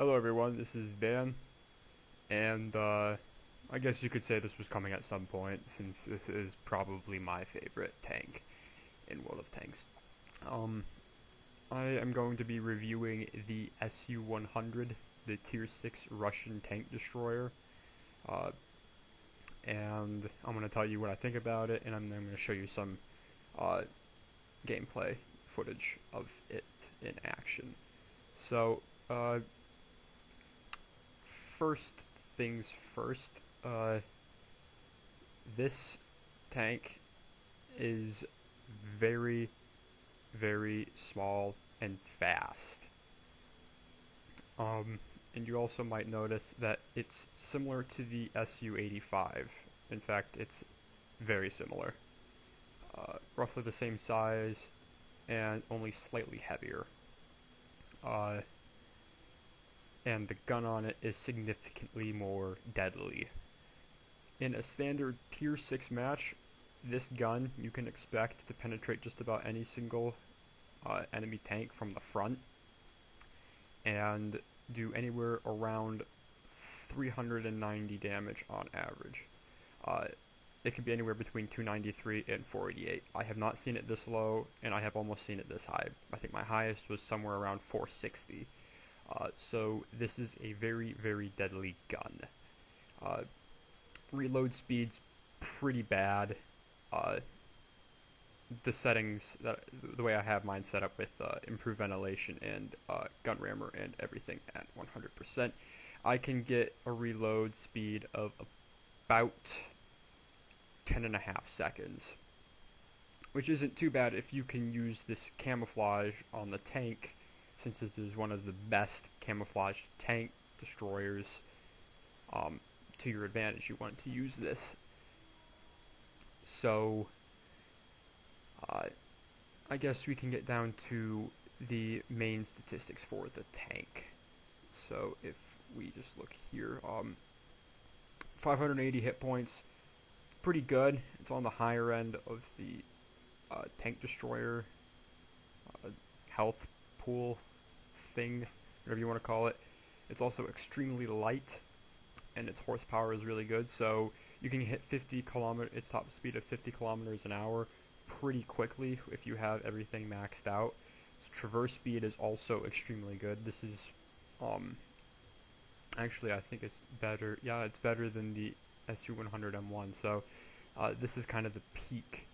Hello everyone, this is Dan, and I guess you could say this was coming at some point since this is probably my favorite tank in World of Tanks. Um, I am going to be reviewing the SU-100, the Tier 6 Russian tank destroyer, uh, and I'm going to tell you what I think about it, and I'm then going to show you some uh, gameplay footage of it in action. So, first things first, this tank is very, very small and fast. And you also might notice that it's similar to the SU-85. In fact, it's very similar. Roughly the same size and only slightly heavier. Uh, and the gun on it is significantly more deadly. In a standard tier 6 match, this gun you can expect to penetrate just about any single enemy tank from the front and do anywhere around 390 damage on average. Uh, it can be anywhere between 293 and 488. I have not seen it this low, and I have almost seen it this high. I think my highest was somewhere around 460. So this is a very, very deadly gun. Uh, Reload speed's pretty bad. Uh, the settings, the way I have mine set up with improved ventilation and gun rammer and everything at 100%, I can get a reload speed of about 10.5 seconds, which isn't too bad if you can use this camouflage on the tank, since this is one of the best camouflage tank destroyers. To your advantage, you want to use this. So, I guess we can get down to the main statistics for the tank. So if we just look here, 580 hit points, pretty good. It's on the higher end of the tank destroyer health pool thing, whatever you want to call it. It's also extremely light, and its horsepower is really good. So you can hit its top speed of 50 kilometers an hour pretty quickly if you have everything maxed out. Its traverse speed is also extremely good. This is, actually I think it's better. Yeah, it's better than the SU-100 M1. So this is kind of the peak.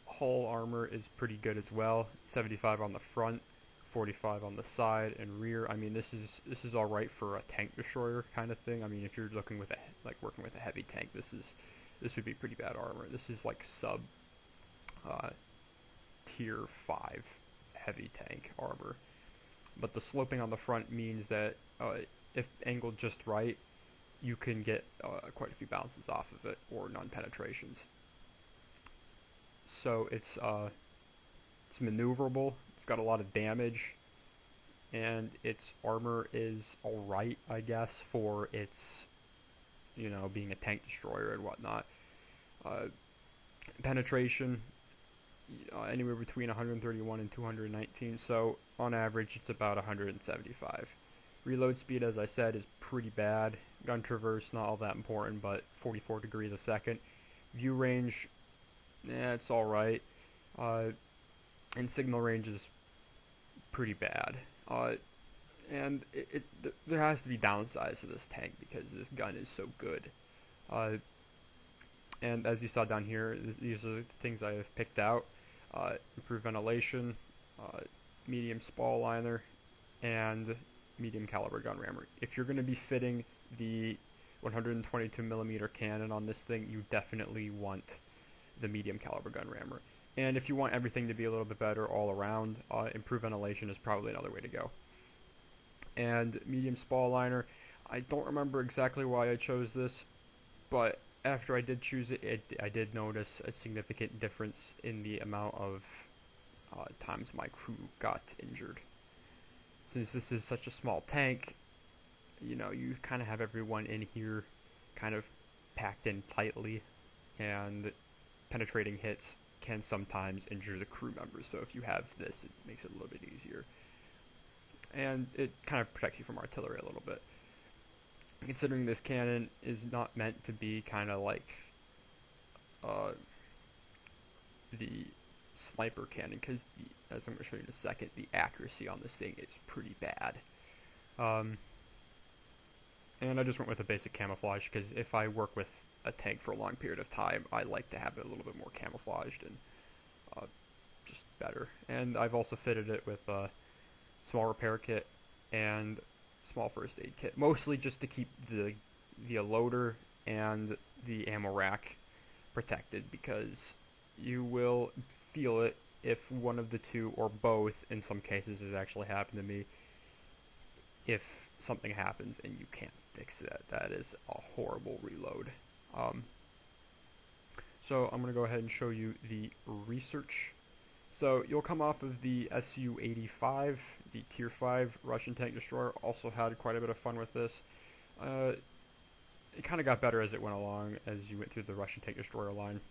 Hull armor is pretty good as well. 75 on the front, 45 on the side and rear. I mean, this is all right for a tank destroyer kind of thing. I mean, if you're looking with working with a heavy tank, this would be pretty bad armor. This is like sub tier 5 heavy tank armor. But the sloping on the front means that if angled just right, you can get quite a few bounces off of it or non-penetrations. So it's maneuverable. It's got a lot of damage, and its armor is alright, I guess, for its, being a tank destroyer and whatnot. Penetration, anywhere between 131 and 219, so on average it's about 175. Reload speed, as I said, is pretty bad. Gun traverse, not all that important, but 44 degrees a second. View range, it's alright. And signal range is pretty bad. And there has to be downsides to this tank because this gun is so good. And as you saw down here, these are the things I have picked out. Improved ventilation, medium spall liner, and medium caliber gun rammer. If you're going to be fitting the 122mm cannon on this thing, you definitely want the medium caliber gun rammer. And if you want everything to be a little bit better all around, improved ventilation is probably another way to go. And medium spall liner, I don't remember exactly why I chose this, but after I did choose it, I did notice a significant difference in the amount of times my crew got injured. Since this is such a small tank, you kind of have everyone in here kind of packed in tightly, and penetrating hits can sometimes injure the crew members. So if you have this, it makes it a little bit easier. and it kind of protects you from artillery a little bit. Considering this cannon is not meant to be kind of like uh, the sniper cannon, because as I'm going to show you in a second, the accuracy on this thing is pretty bad. Um, and I just went with a basic camouflage because if I work with a tank for a long period of time, I like to have it a little bit more camouflaged and just better. And I've also fitted it with a small repair kit and small first aid kit, mostly just to keep the loader and the ammo rack protected, because you will feel it if one of the two or both, in some cases has actually happened to me, if something happens and you can't fix it. That is a horrible reload. So I'm going to go ahead and show you the research. So you'll come off of the SU-85, the Tier 5 Russian tank destroyer. Also had quite a bit of fun with this. It kind of got better as it went along, as you went through the Russian tank destroyer line.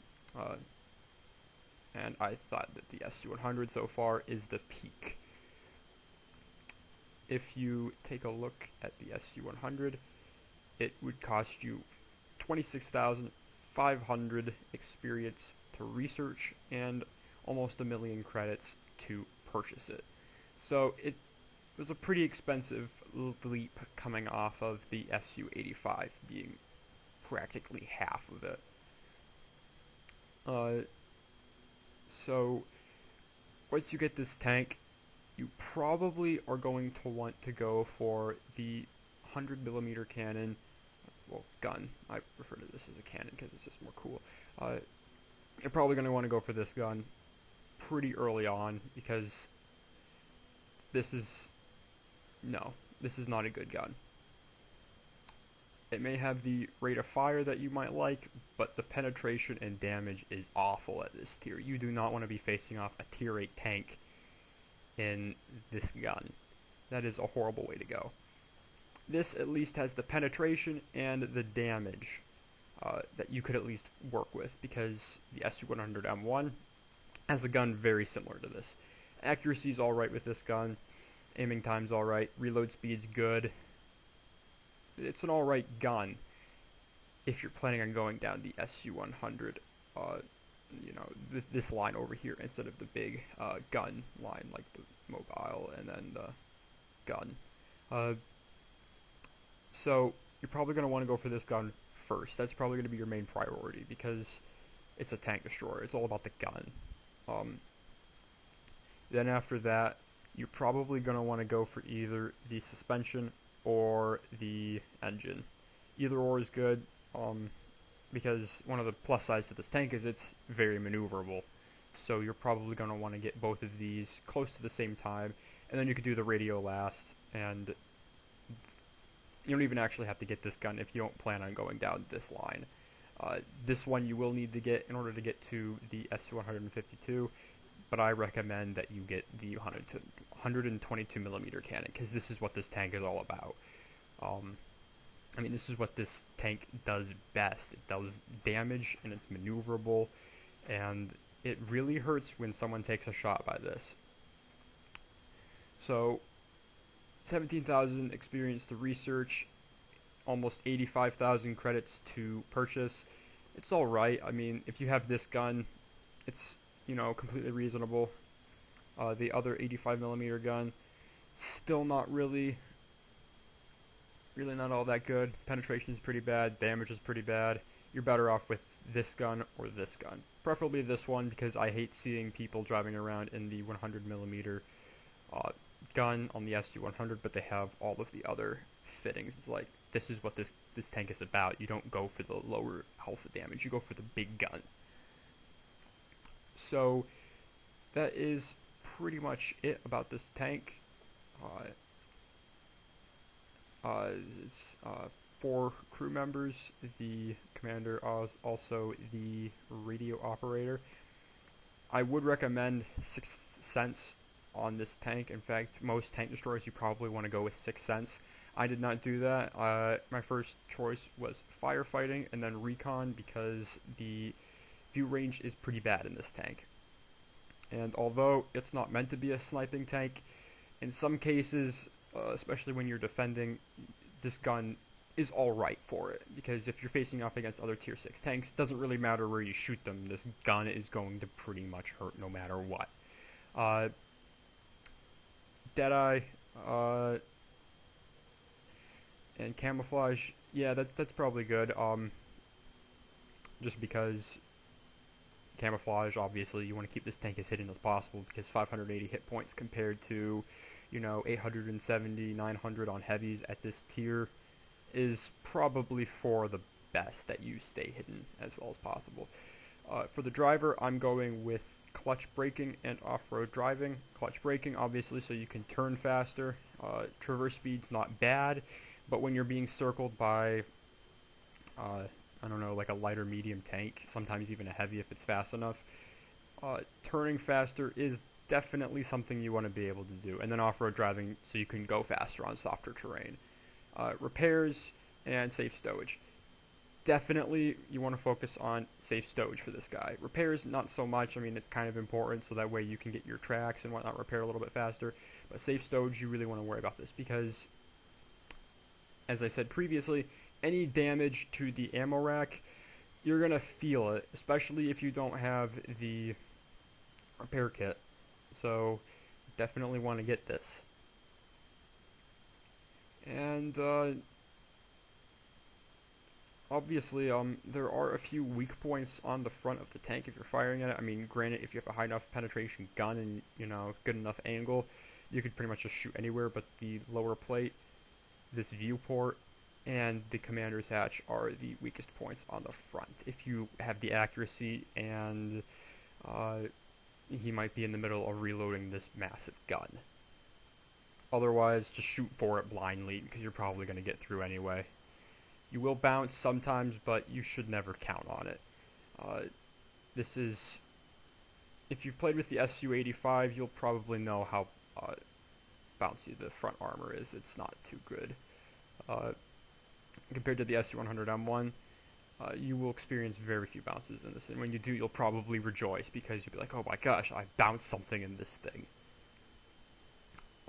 And I thought that the SU-100 so far is the peak. If you take a look at the SU-100, it would cost you 26,500 experience to research and almost 1,000,000 credits to purchase it. So it was a pretty expensive leap coming off of the SU-85 being practically half of it. So once you get this tank, you probably are going to want to go for the 100mm cannon, well, gun. I refer to this as a cannon because it's just more cool. You're probably going to want to go for this gun pretty early on, because this is not a good gun. It may have the rate of fire that you might like, but the penetration and damage is awful at this tier. You do not want to be facing off a tier 8 tank in this gun. That is a horrible way to go. This at least has the penetration and the damage that you could at least work with, because the SU-100 M1 has a gun very similar to this. Accuracy is alright with this gun, aiming time's alright, reload speed's good. It's an alright gun if you're planning on going down the SU-100, this line over here instead of the big gun line, like the mobile and then the gun. So you're probably going to want to go for this gun first. That's probably going to be your main priority, because it's a tank destroyer. It's all about the gun. Then after that, you're probably going to want to go for either the suspension or the engine. Either or is good, because one of the plus sides to this tank is it's very maneuverable. So you're probably going to want to get both of these close to the same time, and then you could do the radio last, and you don't even actually have to get this gun if you don't plan on going down this line. This one you will need to get in order to get to the SU-152, but I recommend that you get the 122mm cannon, because this is what this tank is all about. This is what this tank does best. It does damage, and it's maneuverable, and it really hurts when someone takes a shot by this. So 17,000 experience to research, almost 85,000 credits to purchase. It's alright. If you have this gun, it's, completely reasonable. The other 85mm gun, still not really not all that good. Penetration is pretty bad, damage is pretty bad. You're better off with this gun or this gun. Preferably this one, because I hate seeing people driving around in the 100mm gun on the SU-100, but they have all of the other fittings. It's like, this is what this tank is about. You don't go for the lower alpha damage, you go for the big gun. So that is pretty much it about this tank. It's 4 crew members, the commander, also the radio operator. I would recommend 6th Sense on this tank. In fact, most tank destroyers you probably want to go with 6th Sense. I did not do that. My first choice was firefighting and then recon, because the view range is pretty bad in this tank. And although it's not meant to be a sniping tank, in some cases especially when you're defending. This gun is alright for it, because if you're facing off against other tier 6 tanks, it doesn't really matter where you shoot them, this gun is going to pretty much hurt no matter what. Deadeye, and camouflage, yeah, that's probably good, just because camouflage, obviously, you want to keep this tank as hidden as possible, because 580 hit points compared to, 870, 900 on heavies at this tier is probably for the best that you stay hidden as well as possible. For the driver, I'm going with clutch braking and off-road driving. Clutch braking, obviously, so you can turn faster. Traverse speed's not bad, but when you're being circled by, I don't know, like a light or medium tank, sometimes even a heavy if it's fast enough, turning faster is definitely something you want to be able to do. And then off-road driving, so you can go faster on softer terrain. Repairs and safe stowage. Definitely you want to focus on safe stowage for this guy. Repairs, not so much. I mean, it's kind of important, so that way you can get your tracks and whatnot repaired a little bit faster. But safe stowage, you really want to worry about this, because, as I said previously, any damage to the ammo rack, you're going to feel it, especially if you don't have the repair kit. So, definitely want to get this. And, obviously, there are a few weak points on the front of the tank if you're firing at it. I mean, granted, if you have a high enough penetration gun and, good enough angle, you could pretty much just shoot anywhere, but the lower plate, this viewport, and the commander's hatch are the weakest points on the front. If you have the accuracy, and he might be in the middle of reloading this massive gun. Otherwise, just shoot for it blindly, because you're probably going to get through anyway. You will bounce sometimes, but you should never count on it. This is... If you've played with the SU-85, you'll probably know how bouncy the front armor is. It's not too good. Compared to the SU-100 M1, you will experience very few bounces in this, and when you do, you'll probably rejoice, because you'll be like, oh my gosh, I bounced something in this thing.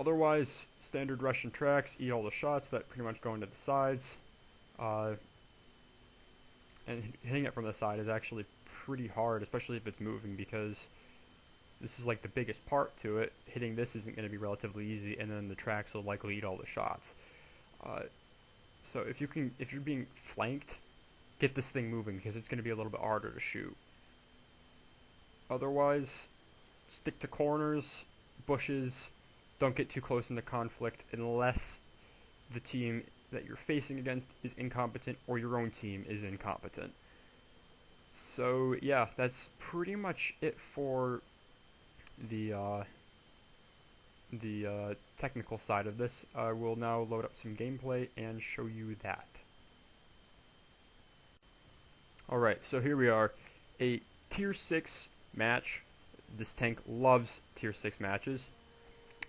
Otherwise, standard Russian tracks, eat all the shots that pretty much go into the sides. And hitting it from the side is actually pretty hard, especially if it's moving, because this is like the biggest part to it. Hitting this isn't going to be relatively easy, and then the tracks will likely eat all the shots. So if you're being flanked, get this thing moving, because it's going to be a little bit harder to shoot. Otherwise, stick to corners, bushes. Don't get too close into conflict unless the team that you're facing against is incompetent, or your own team is incompetent. So yeah, that's pretty much it for the technical side of this. I will now load up some gameplay and show you that. Alright, so here we are. A tier 6 match. This tank loves tier 6 matches.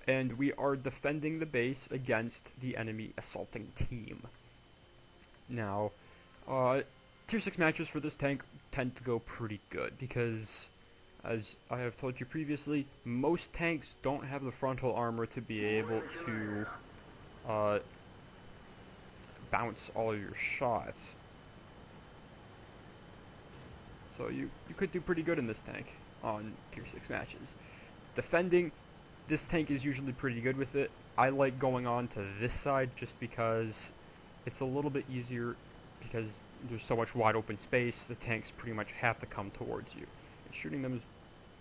And we are defending the base against the enemy assaulting team. Now, tier 6 matches for this tank tend to go pretty good, because, as I have told you previously, most tanks don't have the frontal armor to be able to bounce all of your shots. So you could do pretty good in this tank on tier 6 matches. Defending, this tank is usually pretty good with it. I like going on to this side just because it's a little bit easier, because there's so much wide open space. The tanks pretty much have to come towards you, and shooting them is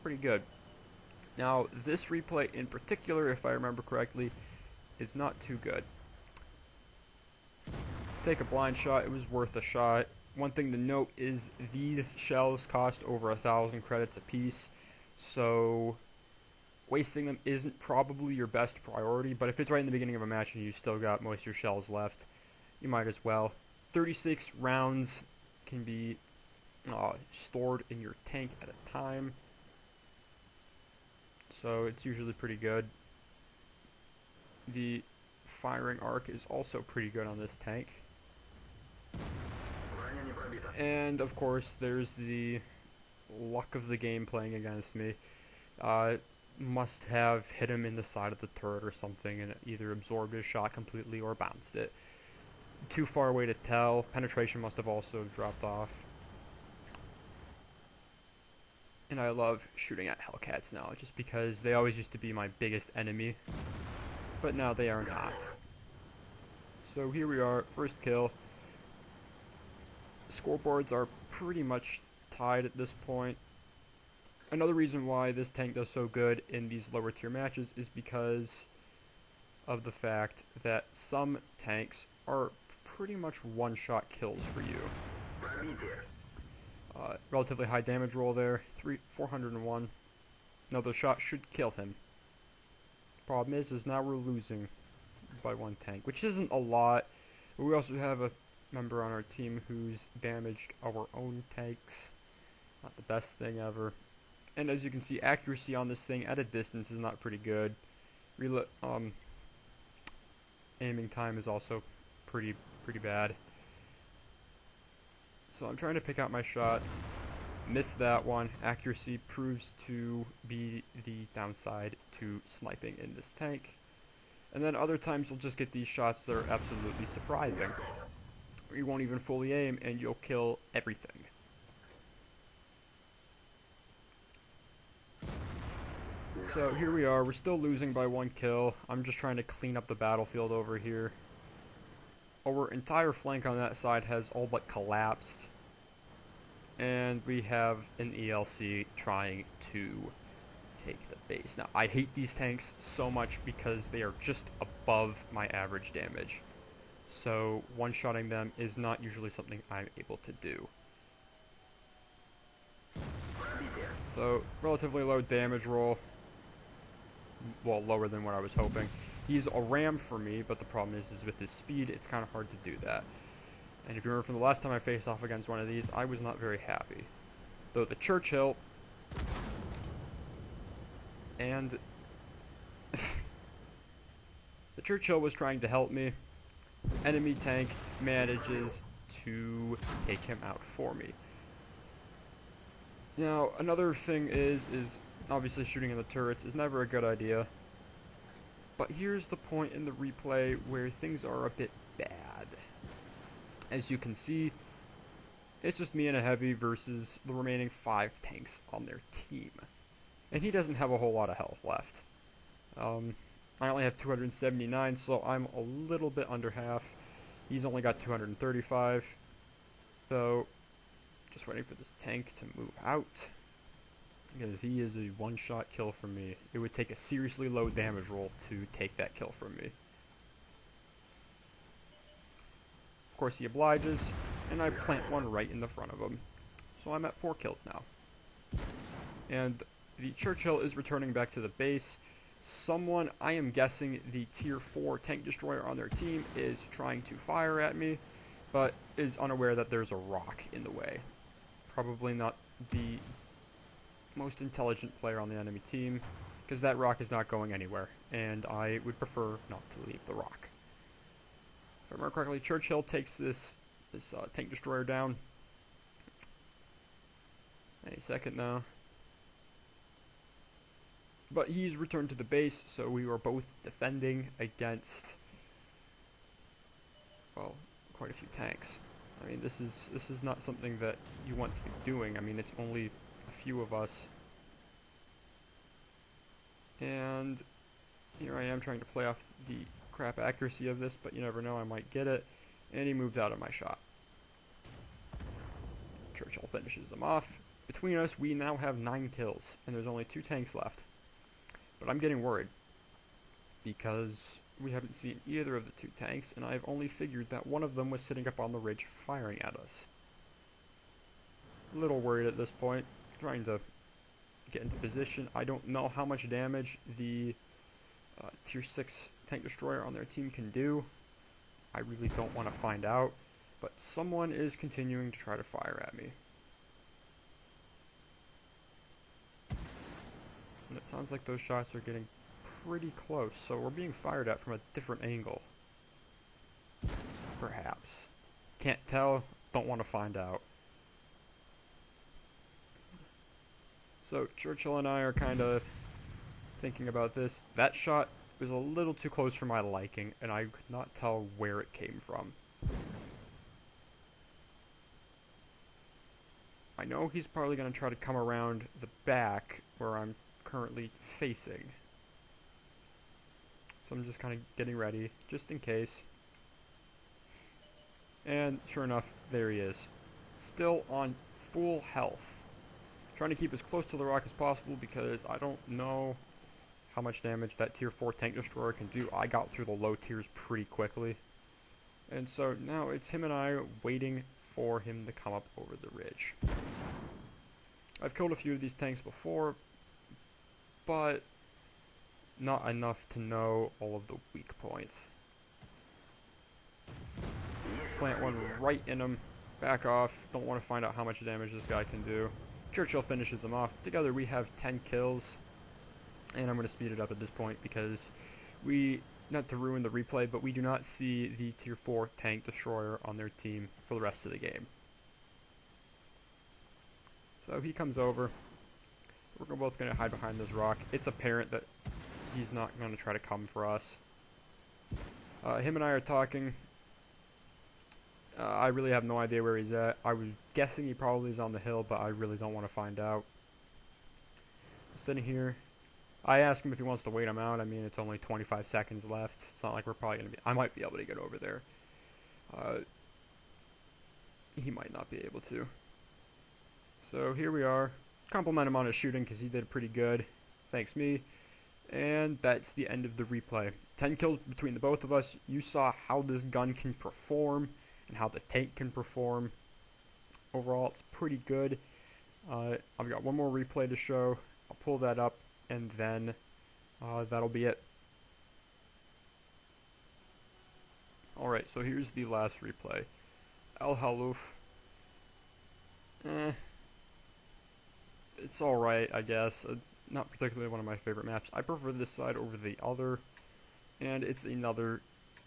pretty good. Now, this replay in particular, if I remember correctly, is not too good. Take a blind shot, it was worth a shot. One thing to note is these shells cost over 1,000 credits a piece, so wasting them isn't probably your best priority, but if it's right in the beginning of a match and you still got most of your shells left, you might as well. 36 rounds can be stored in your tank at a time, so it's usually pretty good. The firing arc is also pretty good on this tank. And of course, there's the luck of the game playing against me. must have hit him in the side of the turret or something and it either absorbed his shot completely or bounced it. Too far away to tell. Penetration must have also dropped off. And I love shooting at Hellcats now, just because they always used to be my biggest enemy, but now they are not. So here we are, first kill. Scoreboards are pretty much tied at this point. Another reason why this tank does so good in these lower tier matches is because of the fact that some tanks are pretty much one-shot kills for you. Relatively high damage roll there, 401. Another shot should kill him. Problem is now we're losing by one tank, which isn't a lot. But we also have a member on our team who's damaged our own tanks. Not the best thing ever. And as you can see, accuracy on this thing at a distance is not pretty good. Aiming time is also pretty bad. So I'm trying to pick out my shots. Missed that one. Accuracy proves to be the downside to sniping in this tank. And then other times you'll just get these shots that are absolutely surprising. You won't even fully aim and you'll kill everything. So here we are, we're still losing by one kill. I'm just trying to clean up the battlefield over here. Our entire flank on that side has all but collapsed. And we have an ELC trying to take the base. Now, I hate these tanks so much because they are just above my average damage. So, one-shotting them is not usually something I'm able to do. So, relatively low damage roll. Well, lower than what I was hoping. He's a ram for me, but the problem is with his speed, it's kind of hard to do that. And if you remember from the last time I faced off against one of these, I was not very happy. Though the Churchill... and... the Churchill was trying to help me. Enemy tank manages to take him out for me. Now, another thing is obviously shooting in the turrets is never a good idea. But here's the point in the replay where things are a bit bad. As you can see, it's just me and a heavy versus the remaining 5 tanks on their team. And he doesn't have a whole lot of health left. I only have 279, so I'm a little bit under half. He's only got 235. So, just waiting for this tank to move out. Because he is a one-shot kill for me. It would take a seriously low damage roll to take that kill from me. Of course he obliges, and I plant one right in the front of him. So I'm at 4 kills now. And the Churchill is returning back to the base. Someone, I am guessing the tier 4 tank destroyer on their team, is trying to fire at me, but is unaware that there's a rock in the way. Probably not the most intelligent player on the enemy team, because that rock is not going anywhere, and I would prefer not to leave the rock. If I remember correctly, Churchill takes this tank destroyer down. Any second now. But he's returned to the base, so we were both defending against, well, quite a few tanks. I mean, this is not something that you want to be doing. I mean, it's only a few of us. And here I am trying to play off the crap accuracy of this, but you never know, I might get it. And he moves out of my shot. Churchill finishes him off. Between us, we now have 9 kills, and there's only 2 tanks left. But I'm getting worried, because we haven't seen either of the 2 tanks, and I've only figured that one of them was sitting up on the ridge firing at us. A little worried at this point, trying to get into position. I don't know how much damage the tier 6 tank destroyer on their team can do. I really don't want to find out, but someone is continuing to try to fire at me. And it sounds like those shots are getting pretty close, so we're being fired at from a different angle. Perhaps. Can't tell, don't want to find out. So Churchill and I are kind of thinking about this. That shot was a little too close for my liking, and I could not tell where it came from. I know he's probably going to try to come around the back where I'm currently facing. So I'm just kind of getting ready, just in case. And sure enough, there he is. Still on full health. Trying to keep as close to the rock as possible because I don't know how much damage that tier 4 tank destroyer can do. I got through the low tiers pretty quickly. And so now it's him and I waiting for him to come up over the ridge. I've killed a few of these tanks before, but not enough to know all of the weak points. Plant one right in him. Back off. Don't want to find out how much damage this guy can do. Churchill finishes him off. Together we have 10 kills. And I'm going to speed it up at this point because we, not to ruin the replay, but we do not see the tier 4 tank destroyer on their team for the rest of the game. So he comes over. We're both going to hide behind this rock. It's apparent that he's not going to try to come for us. Him and I are talking. I really have no idea where he's at. I was guessing he probably is on the hill, but I really don't want to find out. I'm sitting here. I ask him if he wants to wait him out. I mean, it's only 25 seconds left. It's not like we're probably going to be... I might be able to get over there. He might not be able to. So here we are. Compliment him on his shooting because he did pretty good. Thanks me. And that's the end of the replay. 10 kills between the both of us. You saw how this gun can perform and how the tank can perform. Overall, it's pretty good. I've got one more replay to show. I'll pull that up, and then that'll be it. Alright, so here's the last replay. El Haluf. It's alright, I guess. Not particularly one of my favorite maps. I prefer this side over the other. And it's another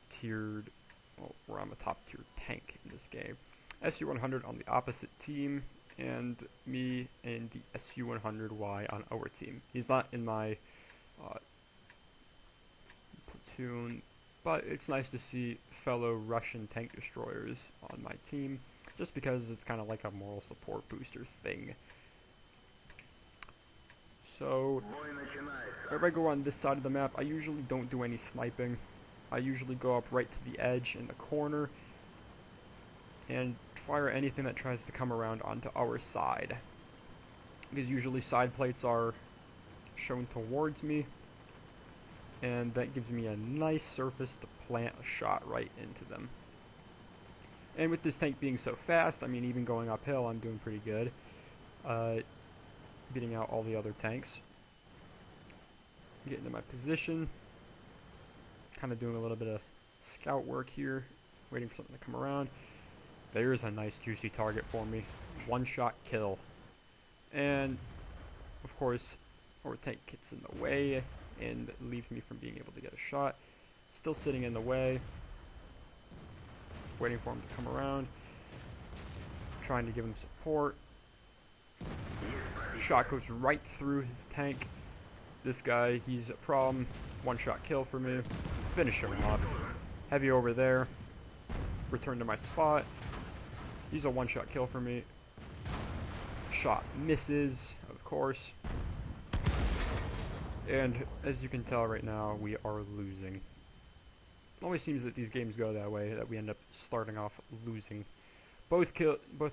tiered... well, where I'm a top tier tank in this game. SU-100 on the opposite team, and me and the SU-100Y on our team. He's not in my platoon, but it's nice to see fellow Russian tank destroyers on my team, just because it's kind of like a moral support booster thing. So, if I go on this side of the map, I usually don't do any sniping. I usually go up right to the edge in the corner and fire anything that tries to come around onto our side. Because usually side plates are shown towards me, and that gives me a nice surface to plant a shot right into them. And with this tank being so fast, I mean, even going uphill, I'm doing pretty good. Beating out all the other tanks. Get into my position. Kind of doing a little bit of scout work here, waiting for something to come around. There's a nice juicy target for me. One shot kill. And of course our tank gets in the way and leaves me from being able to get a shot. Still sitting in the way, waiting for him to come around, trying to give him support. Shot goes right through his tank. This guy, he's a problem. One shot kill for me. Finish him off. Heavy over there. Return to my spot. He's a one shot kill for me. Shot misses, of course. And as you can tell right now, we are losing. It always seems that these games go that way, that we end up starting off losing. Both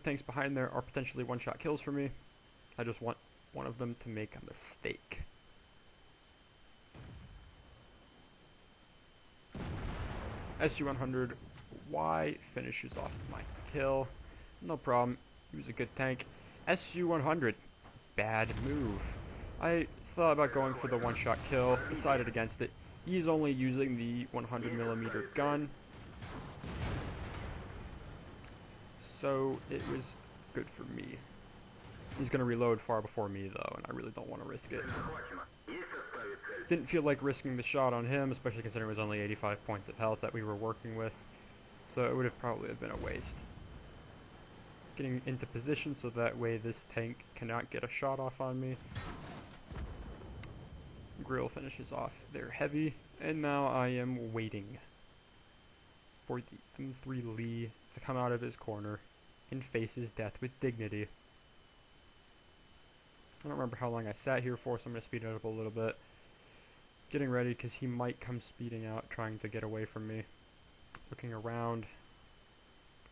tanks behind there are potentially one shot kills for me. I just want one of them to make a mistake. SU-100Y finishes off my kill. No problem. He was a good tank. SU-100. Bad move. I thought about going for the one-shot kill. Decided against it. He's only using the 100mm gun. So it was good for me. He's going to reload far before me, though, and I really don't want to risk it. Didn't feel like risking the shot on him, especially considering it was only 85 points of health that we were working with. So it would have probably been a waste. Getting into position so that way this tank cannot get a shot off on me. Grill finishes off their heavy, and now I am waiting for the M3 Lee to come out of his corner and face his death with dignity. I don't remember how long I sat here for, so I'm going to speed it up a little bit. Getting ready because he might come speeding out trying to get away from me. Looking around.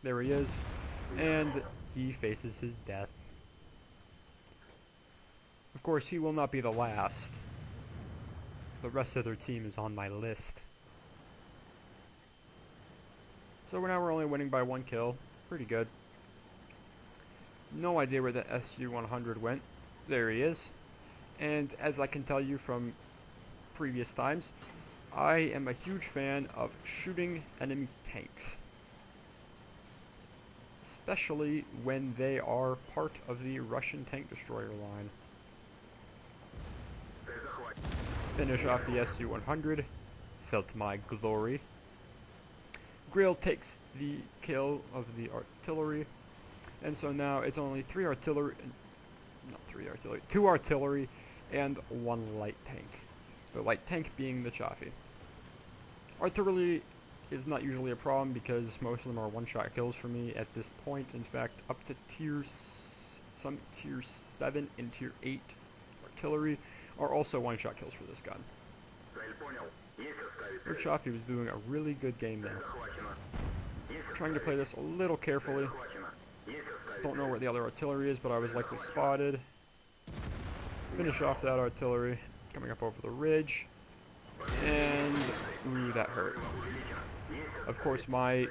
There he is. And he faces his death. Of course, he will not be the last. The rest of their team is on my list. So now we're only winning by 1 kill. Pretty good. No idea where the SU-100 went. There he is. And as I can tell you from previous times, I am a huge fan of shooting enemy tanks. Especially when they are part of the Russian tank destroyer line. Finish off the SU-100. Felt my glory. Grill takes the kill of the artillery. And so now it's only 2 artillery and 1 light tank. The light tank being the Chaffee. Artillery is not usually a problem because most of them are one-shot kills for me at this point. In fact, up to some tier 7 and tier 8 artillery are also one-shot kills for this gun. Their Chaffee was doing a really good game there. Trying to play this a little carefully. Don't know where the other artillery is, but I was likely spotted. Finish off that artillery. Coming up over the ridge. And ooh, that hurt. Of course, my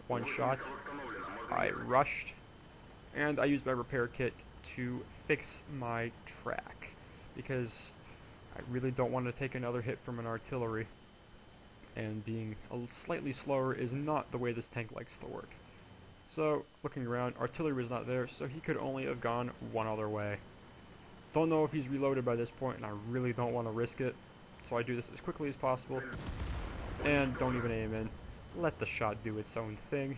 one shot, I rushed, and I used my repair kit to fix my track because I really don't want to take another hit from an artillery, and being slightly slower is not the way this tank likes to work. So, looking around, artillery was not there, so he could only have gone one other way. Don't know if he's reloaded by this point, and I really don't want to risk it, so I do this as quickly as possible, and don't even aim in. Let the shot do its own thing.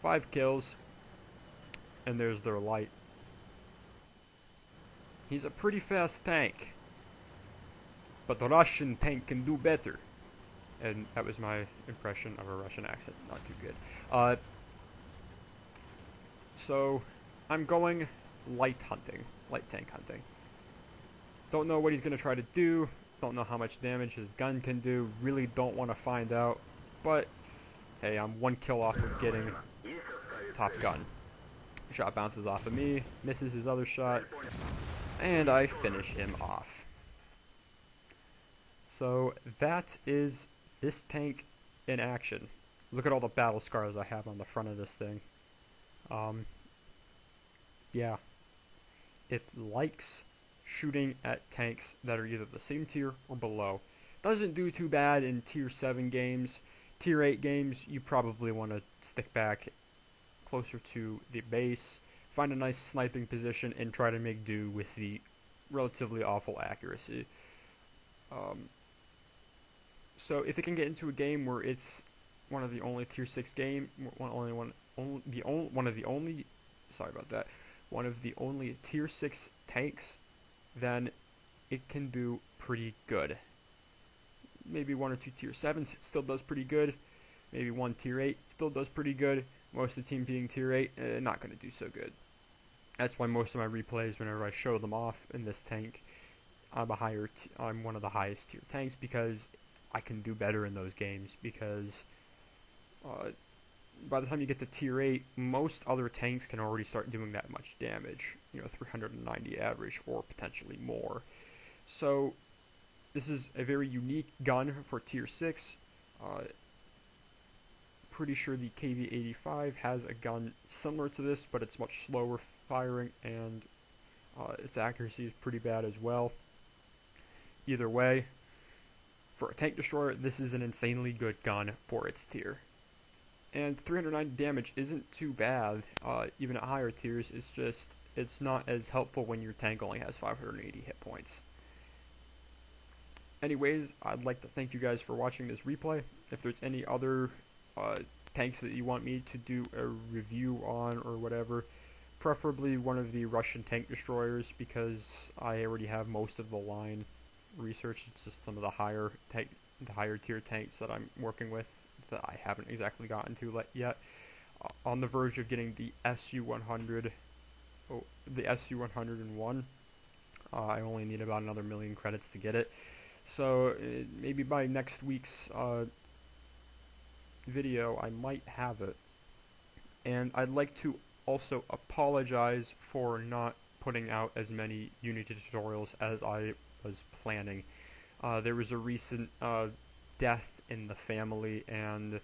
5 kills, and there's their light. He's a pretty fast tank, but the Russian tank can do better. And that was my impression of a Russian accent, not too good. So, I'm going light tank hunting. Don't know what he's going to try to do, don't know how much damage his gun can do, really don't want to find out, but hey, I'm 1 kill off of getting top gun. Shot bounces off of me, misses his other shot, and I finish him off. So that is this tank in action. Look at all the battle scars I have on the front of this thing. Yeah. It likes shooting at tanks that are either the same tier or below. Doesn't do too bad in tier 7 games. Tier 8 games, you probably want to stick back closer to the base, find a nice sniping position, and try to make do with the relatively awful accuracy. So if it can get into a game where it's one of the only tier 6 one of the only tier 6 tanks, then it can do pretty good. Maybe 1 or 2 tier 7s still does pretty good. Maybe 1 tier 8 still does pretty good. Most of the team being tier 8, not going to do so good. That's why most of my replays, whenever I show them off in this tank, I'm one of the highest tier tanks because I can do better in those games. Because by the time you get to tier 8, most other tanks can already start doing that much damage. 390 average or potentially more. So this is a very unique gun for tier 6. Pretty sure the KV-85 has a gun similar to this, but it's much slower firing, and its accuracy is pretty bad as well. Either way, for a tank destroyer, this is an insanely good gun for its tier. And 390 damage isn't too bad, even at higher tiers. It's just, it's not as helpful when your tank only has 580 hit points. Anyways, I'd like to thank you guys for watching this replay. If there's any other tanks that you want me to do a review on or whatever, preferably one of the Russian tank destroyers because I already have most of the line researched. It's just some of the higher tier tanks that I'm working with that I haven't exactly gotten to yet. On the verge of getting the SU-100, the SU-101. I only need about another million credits to get it. So maybe by next week's video, I might have it. And I'd like to also apologize for not putting out as many Unity tutorials as I was planning. There was a recent death in the family, and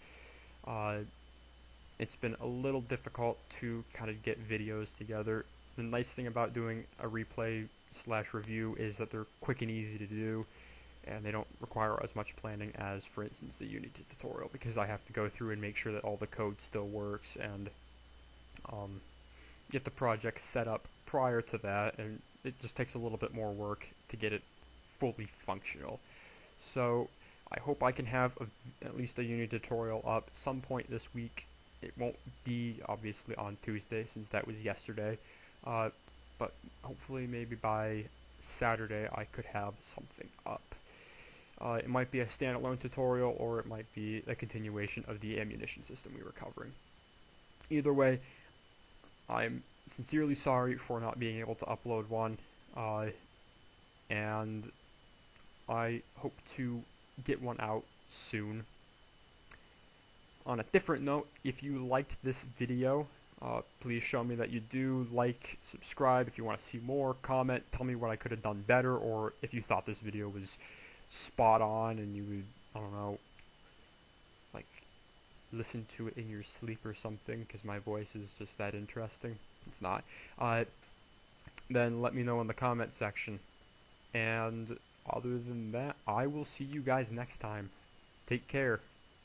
it's been a little difficult to kind of get videos together. The nice thing about doing a replay / review is that they're quick and easy to do, and they don't require as much planning as, for instance, the Unity tutorial, because I have to go through and make sure that all the code still works and get the project set up prior to that, and it just takes a little bit more work to get it fully functional. So I hope I can have at least a Unity tutorial up at some point this week. It won't be obviously on Tuesday since that was yesterday, but hopefully maybe by Saturday I could have something up. It might be a standalone tutorial, or it might be a continuation of the ammunition system we were covering. Either way, I'm sincerely sorry for not being able to upload one, and I hope to get one out soon. On a different note, if you liked this video, please show me that you do. Like, subscribe if you want to see more, comment, tell me what I could have done better, or if you thought this video was spot on and you would, I don't know, like, listen to it in your sleep or something, because my voice is just that interesting. It's not. Then let me know in the comment section. And other than that, I will see you guys next time. Take care.